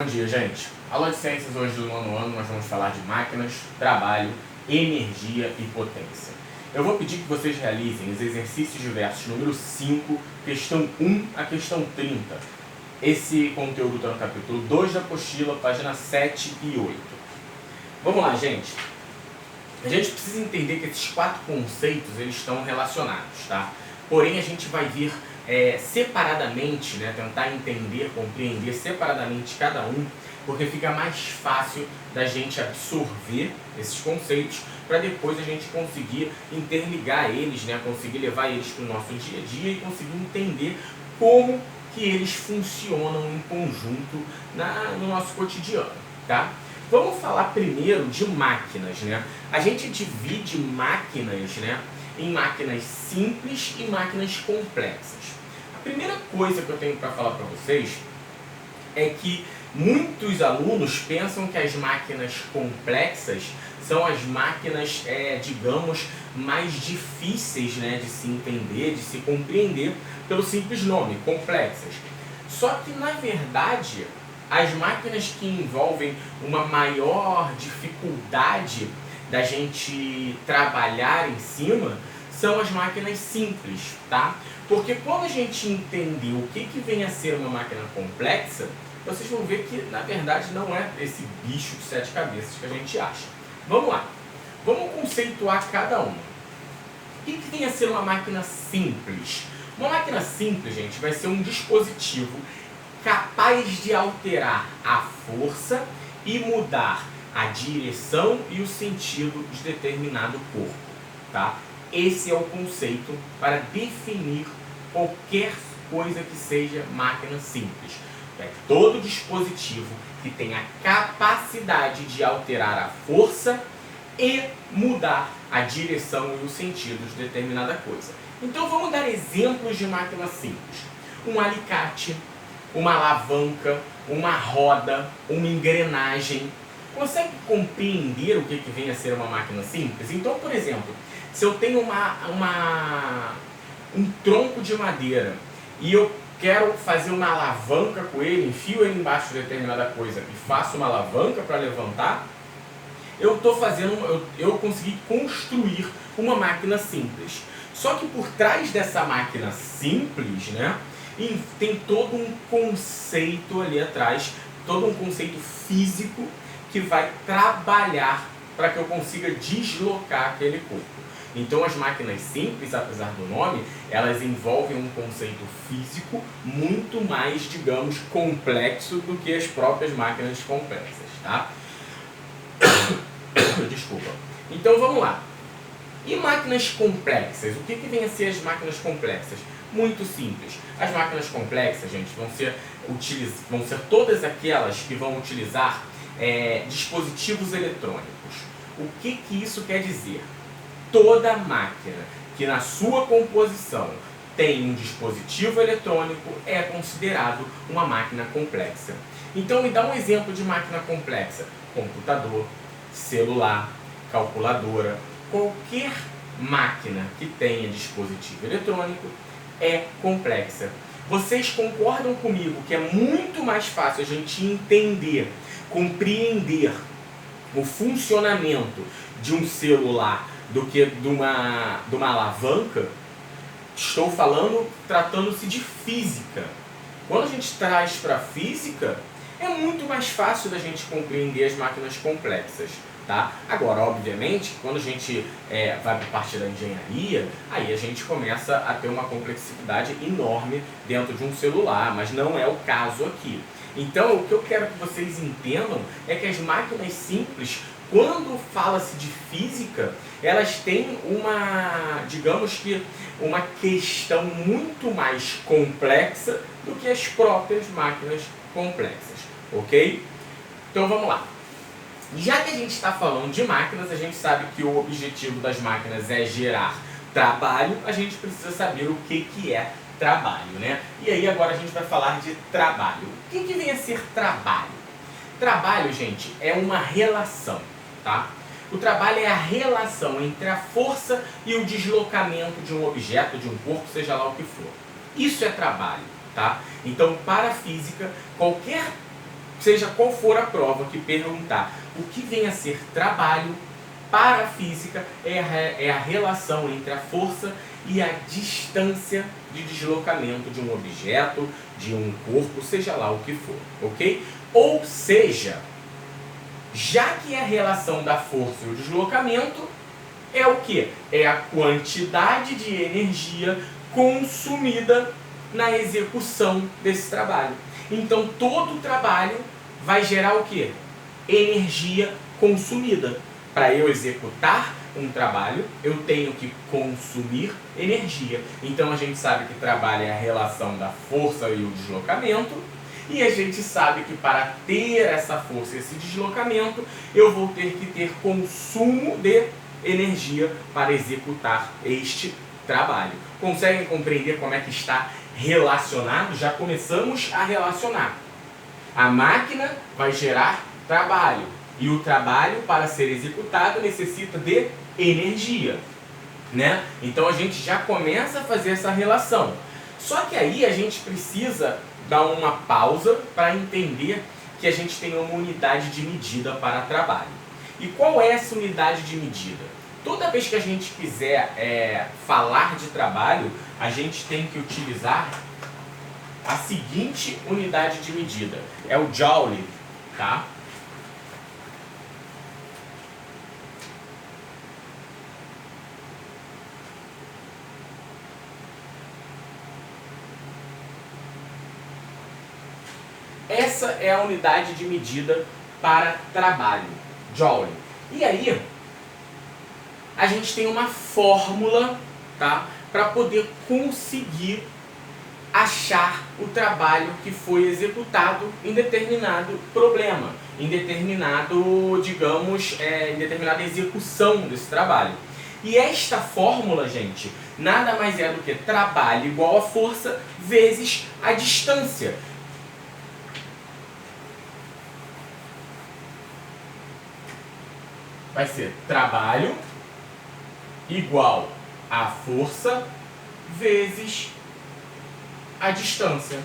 Bom dia, gente. Aula de Ciências hoje do nono ano, nós vamos falar de máquinas, trabalho, energia e potência. Eu vou pedir que vocês realizem os exercícios diversos número 5, questão 1 a questão 30. Esse conteúdo está no capítulo 2 da apostila, página 7 e 8. Vamos lá, gente. A gente precisa entender que esses 4 conceitos eles estão relacionados, tá? Porém, a gente vai vir separadamente, né, tentar entender, compreender separadamente cada um, porque fica mais fácil da gente absorver esses conceitos para depois a gente conseguir interligar eles, né, conseguir levar eles para o nosso dia a dia e conseguir entender como que eles funcionam em conjunto no nosso cotidiano, tá? Vamos falar primeiro de máquinas, né? A gente divide máquinas, né, em máquinas simples e máquinas complexas. A primeira coisa que eu tenho para falar para vocês é que muitos alunos pensam que as máquinas complexas são as máquinas, digamos, mais difíceis, né, de se entender, de se compreender, pelo simples nome, complexas. Só que, na verdade, as máquinas que envolvem uma maior dificuldade da gente trabalhar em cima são as máquinas simples, tá? Porque quando a gente entender o que vem a ser uma máquina complexa, vocês vão ver que, na verdade, não é esse bicho de 7 cabeças que a gente acha. Vamos lá. Vamos conceituar cada uma. O que vem a ser uma máquina simples? Uma máquina simples, gente, vai ser um dispositivo capaz de alterar a força e mudar a direção e o sentido de determinado corpo, tá? Esse é o conceito para definir qualquer coisa que seja máquina simples. É todo dispositivo que tem a capacidade de alterar a força e mudar a direção e o sentido de determinada coisa. Então vamos dar exemplos de máquina simples. Um alicate, uma alavanca, uma roda, uma engrenagem. Consegue compreender o que vem a ser uma máquina simples? Então, por exemplo, se eu tenho um tronco de madeira e eu quero fazer uma alavanca com ele, enfio ele embaixo de determinada coisa e faço uma alavanca para levantar, eu consegui construir uma máquina simples. Só que por trás dessa máquina simples, né, tem todo um conceito ali atrás, todo um conceito físico que vai trabalhar para que eu consiga deslocar aquele corpo. Então as máquinas simples, apesar do nome, elas envolvem um conceito físico muito mais, digamos, complexo do que as próprias máquinas complexas, tá? Desculpa. Então vamos lá. E máquinas complexas? O que vem a ser as máquinas complexas? Muito simples. As máquinas complexas, gente, vão ser todas aquelas que vão utilizar dispositivos eletrônicos. O que isso quer dizer? Toda máquina que na sua composição tem um dispositivo eletrônico é considerado uma máquina complexa. Então me dá um exemplo de máquina complexa. Computador, celular, calculadora, qualquer máquina que tenha dispositivo eletrônico é complexa. Vocês concordam comigo que é muito mais fácil a gente entender, compreender o funcionamento de um celular do que de uma alavanca? Estou tratando-se de física. Quando a gente traz para a física, é muito mais fácil da gente compreender as máquinas complexas, tá? Agora, obviamente, quando a gente vai para a parte da engenharia, aí a gente começa a ter uma complexidade enorme dentro de um celular, mas não é o caso aqui. Então, o que eu quero que vocês entendam é que as máquinas simples, quando fala-se de física, elas têm uma questão muito mais complexa do que as próprias máquinas complexas, ok? Então vamos lá. Já que a gente está falando de máquinas, a gente sabe que o objetivo das máquinas é gerar trabalho, a gente precisa saber o que é trabalho, né? E aí agora a gente vai falar de trabalho. O que vem a ser trabalho? Trabalho, gente, é uma relação, tá? O trabalho é a relação entre a força e o deslocamento de um objeto, de um corpo, seja lá o que for. Isso é trabalho, tá? Então, para a física, qualquer seja qual for a prova que perguntar o que vem a ser trabalho, para a física é a relação entre a força e a distância de deslocamento de um objeto, de um corpo, seja lá o que for, ok? Ou seja, já que a relação da força e o deslocamento é o que? É a quantidade de energia consumida na execução desse trabalho. Então todo trabalho vai gerar o que? Energia consumida. Para eu executar um trabalho, eu tenho que consumir energia. Então a gente sabe que trabalho é a relação da força e o deslocamento. E a gente sabe que para ter essa força e esse deslocamento, eu vou ter que ter consumo de energia para executar este trabalho. Conseguem compreender como é que está relacionado? Já começamos a relacionar. A máquina vai gerar trabalho. E o trabalho, para ser executado, necessita de energia, né? Então a gente já começa a fazer essa relação. Só que aí a gente precisa dar uma pausa para entender que a gente tem uma unidade de medida para trabalho. E qual é essa unidade de medida? Toda vez que a gente quiser falar de trabalho, a gente tem que utilizar a seguinte unidade de medida. É o Joule, tá? Essa é a unidade de medida para trabalho, Joule. E aí, a gente tem uma fórmula, tá, para poder conseguir achar o trabalho que foi executado em determinado problema, em determinado, digamos, em determinada execução desse trabalho. E esta fórmula, gente, nada mais é do que trabalho igual a força vezes a distância. Vai ser trabalho igual a força vezes a distância,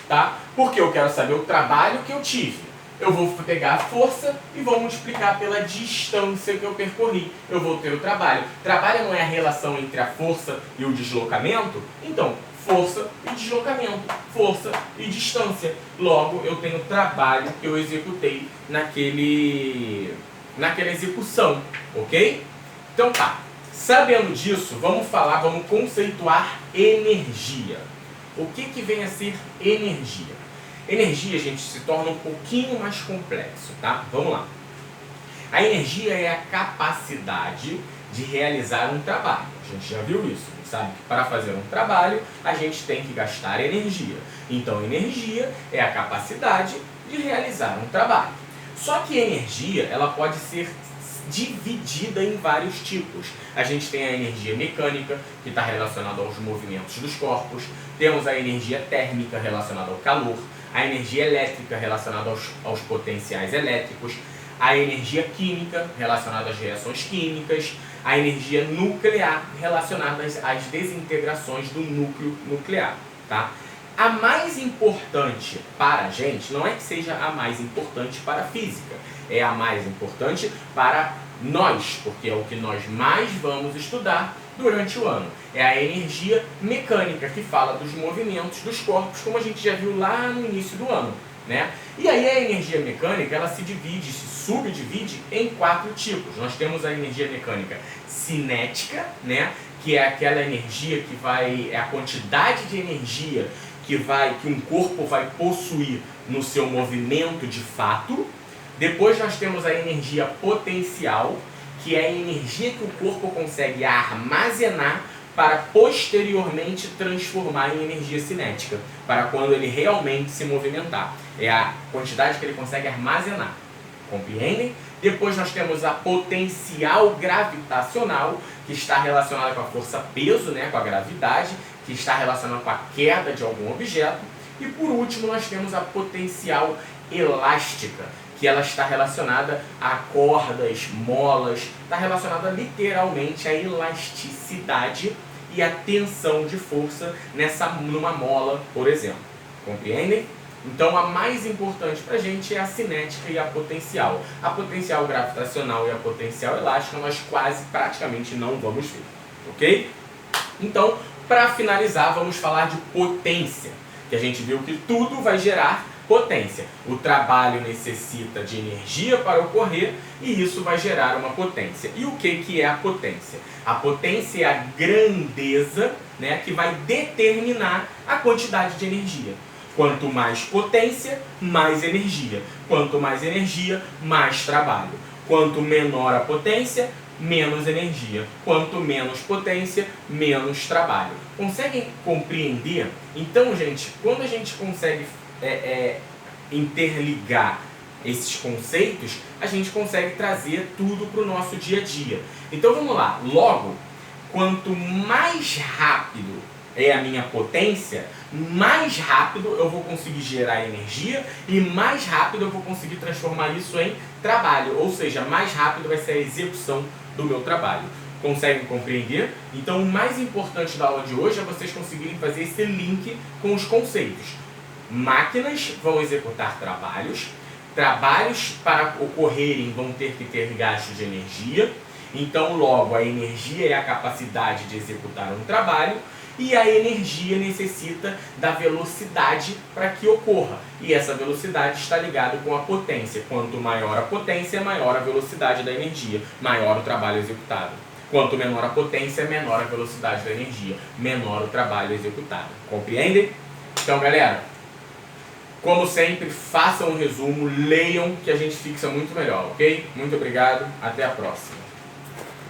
tá? Porque eu quero saber o trabalho que eu tive. Eu vou pegar a força e vou multiplicar pela distância que eu percorri. Eu vou ter o trabalho. Trabalho não é a relação entre a força e o deslocamento? Então, força e deslocamento, força e distância. Logo, eu tenho o trabalho que eu executei naquela execução, ok? Então tá, sabendo disso, vamos conceituar energia. O que vem a ser energia? Energia, gente, se torna um pouquinho mais complexo, tá? Vamos lá. A energia é a capacidade de realizar um trabalho. A gente já viu isso, sabe? Que para fazer um trabalho, a gente tem que gastar energia. Então, energia é a capacidade de realizar um trabalho. Só que energia, ela pode ser dividida em vários tipos. A gente tem a energia mecânica, que está relacionada aos movimentos dos corpos. Temos a energia térmica, relacionada ao calor. A energia elétrica, relacionada aos potenciais elétricos. A energia química, relacionada às reações químicas. A energia nuclear, relacionada às desintegrações do núcleo nuclear, tá? A mais importante para a gente, não é que seja a mais importante para a física, é a mais importante para nós, porque é o que nós mais vamos estudar durante o ano. É a energia mecânica, que fala dos movimentos dos corpos, como a gente já viu lá no início do ano, né? E aí a energia mecânica, ela se subdivide em 4 tipos. Nós temos a energia mecânica cinética, né? Que é aquela energia que é a quantidade de energia que um corpo vai possuir no seu movimento de fato. Depois nós temos a energia potencial, que é a energia que o corpo consegue armazenar para posteriormente transformar em energia cinética, para quando ele realmente se movimentar. É a quantidade que ele consegue armazenar. Compreendem? Depois nós temos a potencial gravitacional, que está relacionada com a força-peso, né, com a gravidade, que está relacionada com a queda de algum objeto. E por último nós temos a potencial elástica, que ela está relacionada a cordas, molas, está relacionada literalmente à elasticidade e à tensão de força numa mola, por exemplo. Compreendem? Então a mais importante para a gente é a cinética e a potencial. A potencial gravitacional e a potencial elástica nós praticamente não vamos ver, ok? Então, para finalizar, vamos falar de potência, que a gente viu que tudo vai gerar potência. O trabalho necessita de energia para ocorrer e isso vai gerar uma potência. E o que é a potência? A potência é a grandeza, né, que vai determinar a quantidade de energia. Quanto mais potência, mais energia. Quanto mais energia, mais trabalho. Quanto menor a potência, menos energia. Quanto menos potência, menos trabalho. Conseguem compreender? Então, gente, quando a gente consegue interligar esses conceitos, a gente consegue trazer tudo para o nosso dia a dia. Então, vamos lá. Logo, quanto mais rápido é a minha potência, mais rápido eu vou conseguir gerar energia e mais rápido eu vou conseguir transformar isso em trabalho, ou seja, mais rápido vai ser a execução do meu trabalho. Conseguem compreender? Então o mais importante da aula de hoje é vocês conseguirem fazer esse link com os conceitos. Máquinas vão executar trabalhos, trabalhos para ocorrerem vão ter que ter gasto de energia, então logo a energia é a capacidade de executar um trabalho, e a energia necessita da velocidade para que ocorra. E essa velocidade está ligada com a potência. Quanto maior a potência, maior a velocidade da energia, maior o trabalho executado. Quanto menor a potência, menor a velocidade da energia, menor o trabalho executado. Compreendem? Então, galera, como sempre, façam um resumo, leiam, que a gente fixa muito melhor, ok? Muito obrigado, até a próxima.